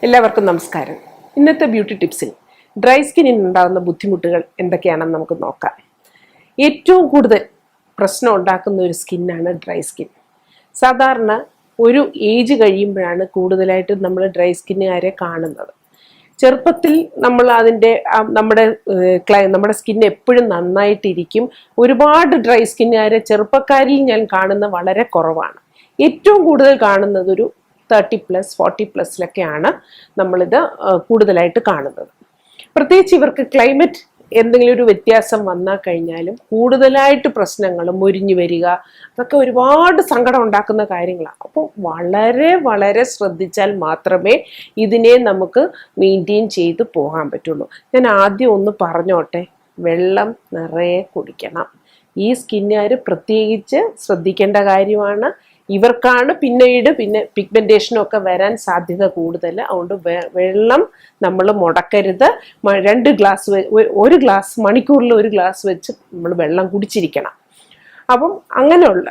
എല്ലാവർക്കും നമസ്കാരം. ഇന്നത്തെ ബ്യൂട്ടി ടിപ്സിൽ ഡ്രൈ സ്കിന്നിൽ ഉണ്ടാകുന്ന ബുദ്ധിമുട്ടുകൾ എന്തൊക്കെയാണെന്ന് നമുക്ക് നോക്കാം. ഏറ്റവും കൂടുതൽ പ്രശ്നം ഉണ്ടാക്കുന്ന ഒരു സ്കിന്നാണ് ഡ്രൈ സ്കിൻ. സാധാരണ ഒരു ഏജ് കഴിയുമ്പോഴാണ് കൂടുതലായിട്ട് നമ്മൾ ഡ്രൈ സ്കിന്നുകാരെ കാണുന്നത്. ചെറുപ്പത്തിൽ നമ്മൾ നമ്മുടെ സ്കിൻ എപ്പോഴും നന്നായിട്ടിരിക്കും. ഒരുപാട് ഡ്രൈ സ്കിന്നുകാരെ ചെറുപ്പക്കാരിൽ ഞാൻ കാണുന്ന വളരെ കുറവാണ്. ഏറ്റവും കൂടുതൽ കാണുന്നത് ഒരു 30+, 40+ലൊക്കെയാണ് നമ്മളിത് കൂടുതലായിട്ട് കാണുന്നത്. പ്രത്യേകിച്ച് ഇവർക്ക് ക്ലൈമറ്റ് എന്തെങ്കിലും ഒരു വ്യത്യാസം വന്നാൽ കഴിഞ്ഞാലും കൂടുതലായിട്ട് പ്രശ്നങ്ങൾ മുരിഞ്ഞു വരിക, അതൊക്കെ ഒരുപാട് സങ്കടം ഉണ്ടാക്കുന്ന കാര്യങ്ങളാണ്. അപ്പോൾ വളരെ വളരെ ശ്രദ്ധിച്ചാൽ മാത്രമേ ഇതിനെ നമുക്ക് മെയിൻറ്റെയിൻ ചെയ്ത് പോകാൻ പറ്റുള്ളൂ. ഞാൻ ആദ്യം ഒന്ന് പറഞ്ഞോട്ടെ, വെള്ളം നിറയെ കുടിക്കണം. ഈ സ്കിന്നുകാർ പ്രത്യേകിച്ച് ശ്രദ്ധിക്കേണ്ട കാര്യമാണ്. ഇവർക്കാണ് പിന്നെ പിഗ്മെന്റേഷനും ഒക്കെ വരാൻ സാധ്യത കൂടുതൽ. അതുകൊണ്ട് വെള്ളം നമ്മൾ മുടക്കരുത്. 2 ഗ്ലാസ് ഒരു ഗ്ലാസ് മണിക്കൂറിൽ 1 ഗ്ലാസ് വെച്ച് നമ്മൾ വെള്ളം കുടിച്ചിരിക്കണം. അപ്പം അങ്ങനെയുള്ള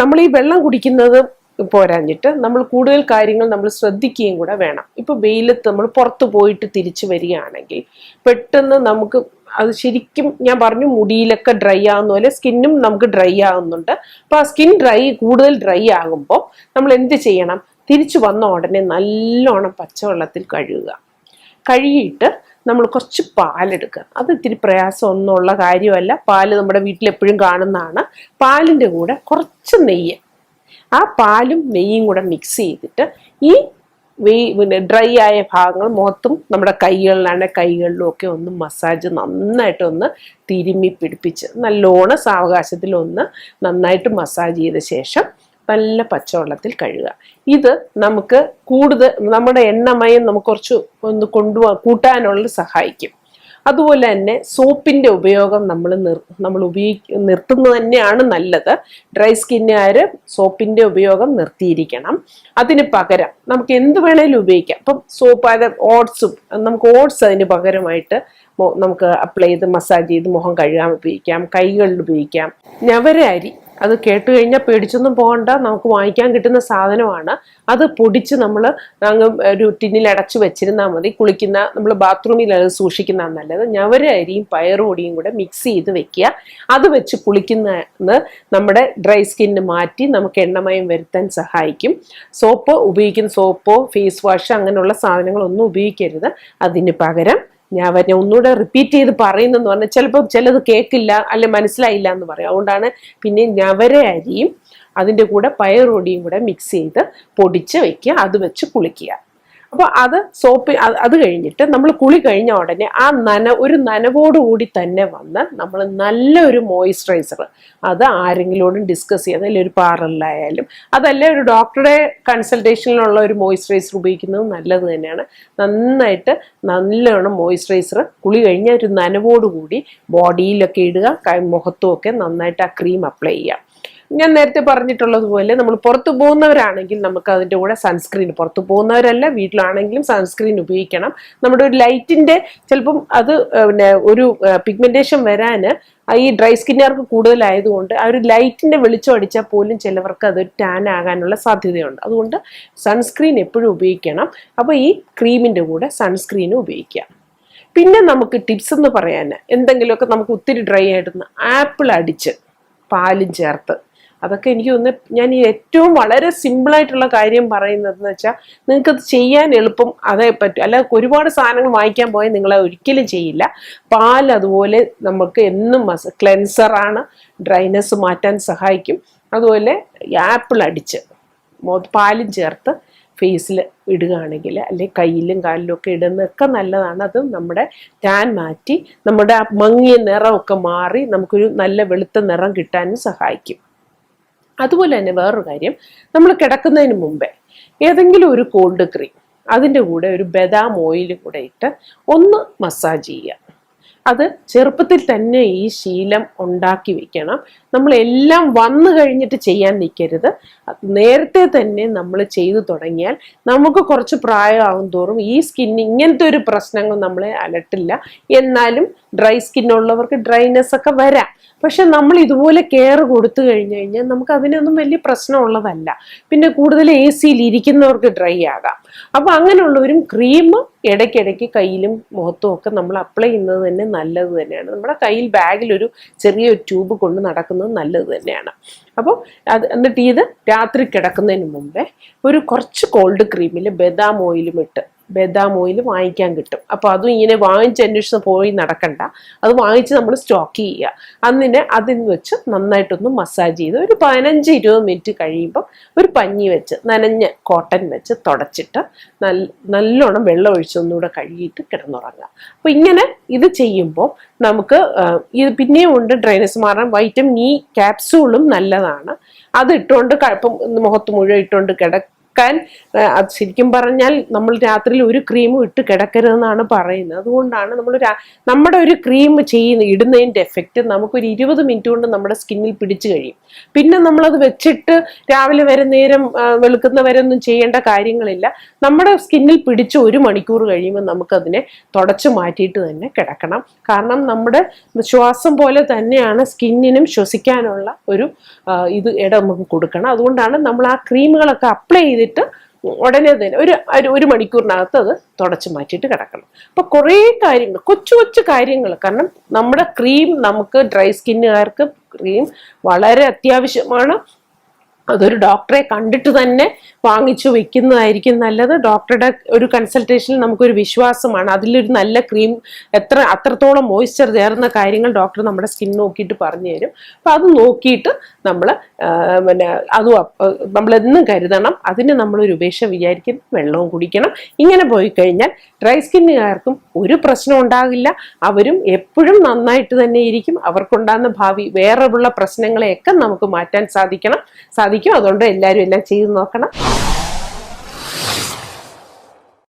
നമ്മൾ ഈ വെള്ളം കുടിക്കുന്നത് പോരാഞ്ഞിട്ട് നമ്മൾ കൂടുതൽ കാര്യങ്ങൾ നമ്മൾ ശ്രദ്ധിക്കുകയും കൂടെ വേണം. ഇപ്പൊ വെയിലത്ത് നമ്മൾ പുറത്ത് പോയിട്ട് തിരിച്ചു വരികയാണെങ്കിൽ പെട്ടെന്ന് നമുക്ക് അത് ശരിക്കും ഞാൻ പറഞ്ഞു മുടിയിലൊക്കെ ഡ്രൈ ആകുന്ന പോലെ സ്കിന്നും നമുക്ക് ഡ്രൈ ആകുന്നുണ്ട്. അപ്പൊ ആ സ്കിൻ കൂടുതൽ ഡ്രൈ ആകുമ്പോൾ നമ്മൾ എന്ത് ചെയ്യണം? തിരിച്ചു വന്ന ഉടനെ നല്ലോണം പച്ചവെള്ളത്തിൽ കഴുകിയിട്ട് നമ്മൾ കുറച്ച് പാലെടുക്കുക. അത് ഇത്തിരി പ്രയാസം ഒന്നുമുള്ള കാര്യമല്ല. പാല് നമ്മുടെ വീട്ടിൽ എപ്പോഴും കാണുന്നതാണ്. പാലിൻ്റെ കൂടെ കുറച്ച് നെയ്യ്, ആ പാലും നെയ്യും കൂടെ മിക്സ് ചെയ്തിട്ട് ഈ ഡ്രൈ ആയ ഭാഗങ്ങൾ മുഖത്തും നമ്മുടെ കൈകളിലും ഒക്കെ ഒന്ന് മസാജ് നന്നായിട്ടൊന്ന് തിരുമ്മി പിടിപ്പിച്ച് നല്ലോണം സാവകാശത്തിൽ ഒന്ന് നന്നായിട്ട് മസാജ് ചെയ്ത ശേഷം നല്ല പച്ചവെള്ളത്തിൽ കഴുകുക. ഇത് നമുക്ക് കൂടുതൽ നമ്മുടെ എണ്ണമയം നമുക്ക് കുറച്ച് ഒന്ന് കൂട്ടാനുള്ള സഹായിക്കും. അതുപോലെ തന്നെ സോപ്പിന്റെ ഉപയോഗം നമ്മൾ നിർത്തുന്നത് തന്നെയാണ് നല്ലത്. ഡ്രൈ സ്കിന്നുകാർ സോപ്പിന്റെ ഉപയോഗം നിർത്തിയിരിക്കണം. അതിന് പകരം നമുക്ക് എന്ത് വേണേലും ഉപയോഗിക്കാം. അപ്പം സോപ്പ്, നമുക്ക് ഓട്സ് അതിന് പകരമായിട്ട് നമുക്ക് അപ്ലൈ ചെയ്ത് മസാജ് ചെയ്ത് മുഖം കഴുകാൻ ഉപയോഗിക്കാം. കൈകളിൽ ഉപയോഗിക്കാം. ഞവര അരി, അത് കേട്ട് കഴിഞ്ഞാൽ പേടിച്ചൊന്നും പോകണ്ട, നമുക്ക് വാങ്ങിക്കാൻ കിട്ടുന്ന സാധനമാണ്. അത് പൊടിച്ച് നമ്മൾ ഒരു ടിന്നിൽ അടച്ചു വെച്ചിരുന്നാൽ മതി. നമ്മൾ ബാത്റൂമിൽ അത് സൂക്ഷിക്കുന്നതാണ് നല്ലത്. ഞവര അരിയും പയറുപൊടിയും കൂടെ മിക്സ് ചെയ്ത് വെക്കുക. അത് വെച്ച് കുളിക്കുന്നത് നമ്മുടെ ഡ്രൈ സ്കിന്ന് മാറ്റി നമുക്ക് എണ്ണമയം വരുത്താൻ സഹായിക്കും. സോപ്പോ ഫേസ് വാഷ് അങ്ങനെയുള്ള സാധനങ്ങളൊന്നും ഉപയോഗിക്കരുത്. അതിന് പകരം ഞാൻ ഒന്നുകൂടെ റിപ്പീറ്റ് ചെയ്ത് പറയുന്നെന്ന് പറഞ്ഞാൽ ചിലപ്പോൾ ചിലത് കേൾക്കില്ല, അല്ലെ മനസ്സിലായില്ല എന്ന് പറയും. അതുകൊണ്ടാണ് പിന്നെ ഞവര അരിയും അതിൻ്റെ കൂടെ പയറുപൊടിയും കൂടെ മിക്സ് ചെയ്ത് പൊടിച്ച് വെക്കുക. അത് വെച്ച് കുളിക്കുക. അപ്പോൾ അത് കഴിഞ്ഞിട്ട് നമ്മൾ കുളി കഴിഞ്ഞ ഉടനെ ഒരു നനവോടുകൂടി തന്നെ വന്ന് നമ്മൾ നല്ലൊരു മോയിസ്ചറൈസർ, അത് ആരെങ്കിലോടും ഡിസ്കസ് ചെയ്യുക, അതിൽ ഒരു പാർലറിലായാലും അതല്ല ഒരു ഡോക്ടറുടെ കൺസൾട്ടേഷനിലുള്ള ഒരു മോയിസ്ചറൈസർ ഉപയോഗിക്കുന്നത് നല്ലത് തന്നെയാണ്. നന്നായിട്ട് നല്ലോണം മോയിസ്ചറൈസർ കുളി കഴിഞ്ഞ ഒരു നനവോടുകൂടി ബോഡിയിലൊക്കെ ഇടുക. മുഖത്തും ഒക്കെ നന്നായിട്ട് ആ ക്രീം അപ്ലൈ ചെയ്യുക. ഞാൻ നേരത്തെ പറഞ്ഞിട്ടുള്ളതുപോലെ നമ്മൾ പുറത്തു പോകുന്നവരാണെങ്കിൽ നമുക്ക് അതിൻ്റെ കൂടെ സൺസ്ക്രീൻ, പുറത്തു പോകുന്നവരല്ല വീട്ടിലാണെങ്കിലും സൺസ്ക്രീൻ ഉപയോഗിക്കണം. നമ്മുടെ ഒരു ലൈറ്റിൻ്റെ ചിലപ്പം അത് ഒരു പിഗ്മെന്റേഷൻ വരാൻ ഈ ഡ്രൈ സ്കിന്നുകാർക്ക് കൂടുതലായതുകൊണ്ട് ആ ഒരു ലൈറ്റിൻ്റെ വെളിച്ചം അടിച്ചാൽ പോലും ചിലവർക്ക് അത് ടാൻ ആകാനുള്ള സാധ്യതയുണ്ട്. അതുകൊണ്ട് സൺസ്ക്രീൻ എപ്പോഴും ഉപയോഗിക്കണം. അപ്പോൾ ഈ ക്രീമിൻ്റെ കൂടെ സൺസ്ക്രീനും ഉപയോഗിക്കാം. പിന്നെ നമുക്ക് ടിപ്സ് എന്ന് പറയാൻ എന്തെങ്കിലുമൊക്കെ നമുക്ക് ഒത്തിരി ഡ്രൈ ആയിടുന്ന ആപ്പിൾ അടിച്ച് പാലും ചേർത്ത്, അതൊക്കെ എനിക്ക് തോന്നുന്നു ഞാൻ ഈ ഏറ്റവും വളരെ സിമ്പിളായിട്ടുള്ള കാര്യം പറയുന്നതെന്ന് വെച്ചാൽ നിങ്ങൾക്കത് ചെയ്യാൻ എളുപ്പം അതേ പറ്റും. അല്ല ഒരുപാട് സാധനങ്ങൾ വാങ്ങിക്കാൻ പോയാൽ നിങ്ങളെ ഒരിക്കലും ചെയ്യില്ല. പാൽ അതുപോലെ നമുക്ക് എന്നും ക്ലെൻസറാണ്, ഡ്രൈനെസ് മാറ്റാൻ സഹായിക്കും. അതുപോലെ ആപ്പിൾ അടിച്ച് പാലും ചേർത്ത് ഫേസിൽ ഇടുകയാണെങ്കിൽ, അല്ലെങ്കിൽ കയ്യിലും കാലിലും ഒക്കെ ഇടുന്നതൊക്കെ നല്ലതാണ്. അത് നമ്മുടെ ടാൻ മാറ്റി നമ്മുടെ ആ മങ്ങിയ നിറമൊക്കെ മാറി നമുക്കൊരു നല്ല വെളുത്ത നിറം കിട്ടാനും സഹായിക്കും. അതുപോലെ തന്നെ വേറൊരു കാര്യം, നമ്മൾ കിടക്കുന്നതിന് മുമ്പേ ഏതെങ്കിലും ഒരു കോൾഡ് ക്രീം അതിൻ്റെ കൂടെ ഒരു ബദാം ഓയിലും കൂടെ ഇട്ട് ഒന്ന് മസാജ് ചെയ്യുക. അത് ചെറുപ്പത്തിൽ തന്നെ ഈ ശീലം ഉണ്ടാക്കി വെക്കണം. നമ്മളെല്ലാം വന്നു കഴിഞ്ഞിട്ട് ചെയ്യാൻ നിൽക്കരുത്. നേരത്തെ തന്നെ നമ്മൾ ചെയ്തു തുടങ്ങിയാൽ നമുക്ക് കുറച്ച് പ്രായമാകും തോറും ഈ സ്കിന്നിന് ഇങ്ങനത്തെ ഒരു പ്രശ്നങ്ങൾ നമ്മളെ അലട്ടില്ല. എന്നാലും ഡ്രൈ സ്കിന്നുള്ളവർക്ക് ഡ്രൈനെസ് ഒക്കെ വരാം. പക്ഷെ നമ്മൾ ഇതുപോലെ കെയർ കൊടുത്തു കഴിഞ്ഞാൽ നമുക്ക് അതിനൊന്നും വലിയ പ്രശ്നമുള്ളതല്ല. പിന്നെ കൂടുതൽ AC-യിൽ ഇരിക്കുന്നവർക്ക് ഡ്രൈ ആകാം. അപ്പൊ അങ്ങനെയുള്ളവരും ക്രീം ഇടയ്ക്കിടയ്ക്ക് കയ്യിലും മുഖത്തും ഒക്കെ നമ്മൾ അപ്ലൈ ചെയ്യുന്നത് തന്നെ നല്ലത് തന്നെയാണ്. നമ്മുടെ കയ്യിൽ ബാഗിൽ ഒരു ചെറിയൊരു ട്യൂബ് കൊണ്ട് നടക്കുന്നത് നല്ലത് തന്നെയാണ്. അപ്പോൾ എന്നിട്ട് ഇത് രാത്രി കിടക്കുന്നതിന് മുമ്പേ ഒരു കുറച്ച് കോൾഡ് ക്രീമിൽ ബദാം ഓയിലും ഇട്ട്, ബദാം ഓയിൽ വാങ്ങിക്കാൻ കിട്ടും. അപ്പോൾ അതും ഇങ്ങനെ വാങ്ങിച്ച് അന്വേഷിച്ച് പോയി നടക്കണ്ട, അത് വാങ്ങിച്ച് നമ്മൾ സ്റ്റോക്ക് ചെയ്യുക. അതിന് വെച്ച് നന്നായിട്ടൊന്ന് മസാജ് ചെയ്ത് ഒരു 15-20 മിനിറ്റ് കഴിയുമ്പോൾ ഒരു പഞ്ഞി വെച്ച് നനഞ്ഞ കോട്ടൺ വെച്ച് തുടച്ചിട്ട് നല്ലോണം വെള്ളം ഒഴിച്ചൊന്നുകൂടെ കഴുകിയിട്ട് കിടന്നുറങ്ങുക. അപ്പോൾ ഇങ്ങനെ ഇത് ചെയ്യുമ്പോൾ നമുക്ക് ഇത് പിന്നെയും ഉണ്ട് ഡ്രൈനസ് മാറാൻ വൈറ്റമിൻ ഇ ക്യാപ്സൂളും നല്ലതാണ്. അത് ഇട്ടുകൊണ്ട് ഇപ്പം മുഖത്ത് മുഴുവൻ ഇട്ടുകൊണ്ട് അത് ശരിക്കും പറഞ്ഞാൽ നമ്മൾ രാത്രിയിൽ ഒരു ക്രീമും ഇട്ട് കിടക്കരുതെന്നാണ് പറയുന്നത്. അതുകൊണ്ടാണ് നമ്മുടെ ഒരു ക്രീം ഇടുന്നതിൻ്റെ എഫക്റ്റ് നമുക്കൊരു 20 മിനിറ്റ് കൊണ്ട് നമ്മുടെ സ്കിന്നിൽ പിടിച്ചു കഴിയും. പിന്നെ നമ്മളത് വെച്ചിട്ട് രാവിലെ വരെ നേരം വെളുക്കുന്ന വരെ ഒന്നും ചെയ്യേണ്ട കാര്യങ്ങളില്ല. നമ്മുടെ സ്കിന്നിൽ പിടിച്ച് 1 മണിക്കൂർ കഴിയുമ്പോൾ നമുക്കതിനെ തുടച്ചു മാറ്റിയിട്ട് തന്നെ കിടക്കണം. കാരണം നമ്മുടെ ശ്വാസം പോലെ തന്നെയാണ് സ്കിന്നിനും ശ്വസിക്കാനുള്ള ഒരു ഇടം നമുക്ക് കൊടുക്കണം. അതുകൊണ്ടാണ് നമ്മൾ ആ ക്രീമുകളൊക്കെ അപ്ലൈ ചെയ്തിട്ട് ഉടനെ തന്നെ ഒരു മണിക്കൂറിനകത്ത് അത് തുടച്ചു മാറ്റിയിട്ട് കിടക്കണം. അപ്പൊ കുറേ കാര്യങ്ങൾ, കൊച്ചു കൊച്ചു കാര്യങ്ങൾ. കാരണം നമ്മുടെ ക്രീം, നമുക്ക് ഡ്രൈ സ്കിന്നുകാർക്ക് ക്രീം വളരെ അത്യാവശ്യമാണ്. അതൊരു ഡോക്ടറെ കണ്ടിട്ട് തന്നെ വാങ്ങിച്ചു വെക്കുന്നതായിരിക്കും നല്ലത്. ഡോക്ടറുടെ ഒരു കൺസൾട്ടേഷനിൽ നമുക്കൊരു വിശ്വാസമാണ്. അതിലൊരു നല്ല ക്രീം അത്രത്തോളം മോയ്സ്ചർ ചേർന്ന കാര്യങ്ങൾ ഡോക്ടർ നമ്മുടെ സ്കിൻ നോക്കിയിട്ട് പറഞ്ഞു തരും. അപ്പം അത് നോക്കിയിട്ട് നമ്മൾ നമ്മളെന്നും കരുതണം. അതിന് നമ്മളൊരു ഉപേക്ഷ വിചാരിക്കും, വെള്ളവും കുടിക്കണം. ഇങ്ങനെ പോയി കഴിഞ്ഞാൽ ഡ്രൈ സ്കിന്നുകാർക്കും ഒരു പ്രശ്നം ഉണ്ടാകില്ല. അവരും എപ്പോഴും നന്നായിട്ട് തന്നെ ഇരിക്കും. അവർക്കുണ്ടാകുന്ന ഭാവി വേറെയുള്ള പ്രശ്നങ്ങളെയൊക്കെ നമുക്ക് മാറ്റാൻ സാധിക്കും. അതുകൊണ്ട് എല്ലാവരും എല്ലാം ചെയ്ത് നോക്കണം.